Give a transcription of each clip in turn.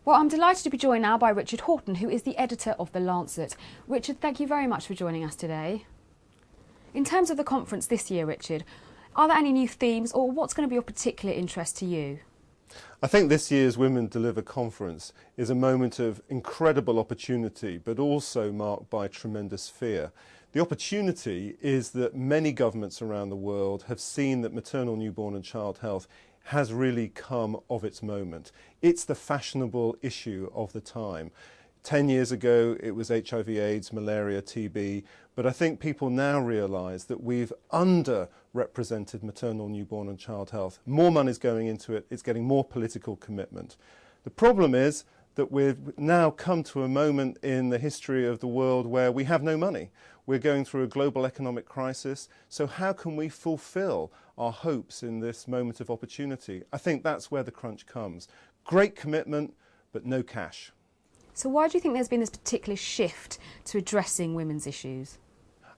Well, I'm delighted to be joined now by Richard Horton, who is the editor of The Lancet. Richard, thank you very much for joining us today. In terms of the conference this year, Richard, are there any new themes or what's going to be of particular interest to you? I think this year's Women Deliver conference is a moment of incredible opportunity, but also marked by tremendous fear. The opportunity is that many governments around the world have seen that maternal, newborn and child health has really come of its moment. It's the fashionable issue of the time. 10 years ago it was HIV, AIDS, malaria, TB, but I think people now realise that we've underrepresented maternal, newborn and child health. More money is going into it, it's getting more political commitment. The problem is that we've now come to a moment in the history of the world where we have no money. We're going through a global economic crisis, so how can we fulfil our hopes in this moment of opportunity? I think that's where the crunch comes. Great commitment, but no cash. So why do you think there's been this particular shift to addressing women's issues?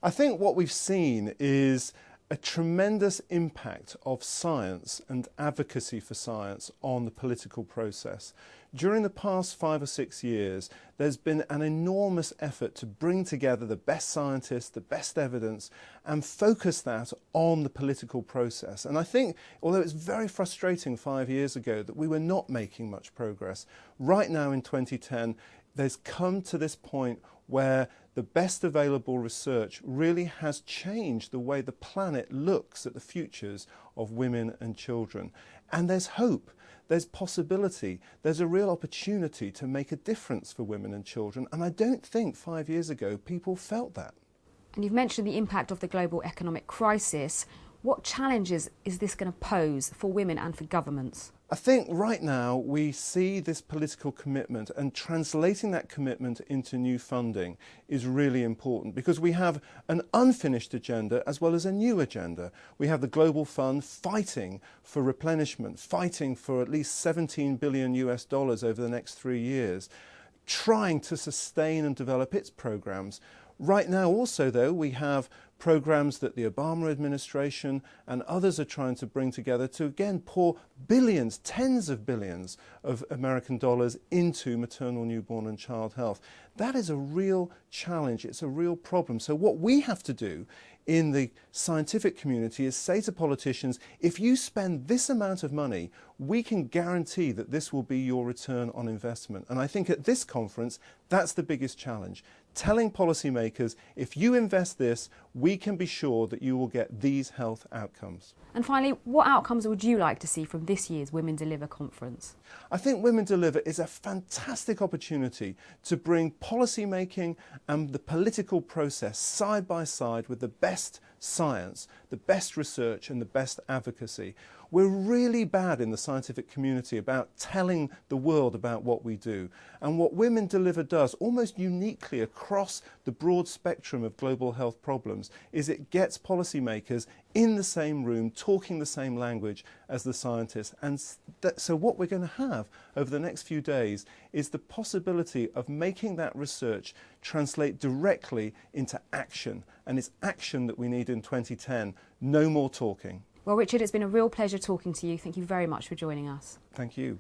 I think what we've seen is a tremendous impact of science and advocacy for science on the political process. During the past 5 or 6 years, there's been an enormous effort to bring together the best scientists, the best evidence, and focus that on the political process. And I think, although it's very frustrating 5 years ago that we were not making much progress, right now in 2010, there's come to this point where the best available research really has changed the way the planet looks at the futures of women and children. And there's hope, there's possibility, there's a real opportunity to make a difference for women and children. And I don't think 5 years ago people felt that. And you've mentioned the impact of the global economic crisis. What challenges is this going to pose for women and for governments? I think right now we see this political commitment, and translating that commitment into new funding is really important because we have an unfinished agenda as well as a new agenda. We have the Global Fund fighting for replenishment, fighting for at least $17 billion over the next 3 years, trying to sustain and develop its programs. Right now also, though, we have programs that the Obama administration and others are trying to bring together to again pour billions, tens of billions of American dollars into maternal, newborn and child health. That is a real challenge, it's a real problem. So what we have to do in the scientific community is say to politicians, if you spend this amount of money, we can guarantee that this will be your return on investment. And I think at this conference, that's the biggest challenge. Telling policymakers, if you invest this, we can be sure that you will get these health outcomes. And finally, what outcomes would you like to see from this year's Women Deliver conference? I think Women Deliver is a fantastic opportunity to bring policy making and the political process side by side with the best science, the best research and the best advocacy. We're really bad in the scientific community about telling the world about what we do. And what Women Deliver does, almost uniquely across the broad spectrum of global health problems, is it gets policymakers in the same room, talking the same language as the scientists. And so what we're going to have over the next few days is the possibility of making that research translate directly into action. And it's action that we need in 2010, no more talking. Well, Richard, it's been a real pleasure talking to you. Thank you very much for joining us. Thank you.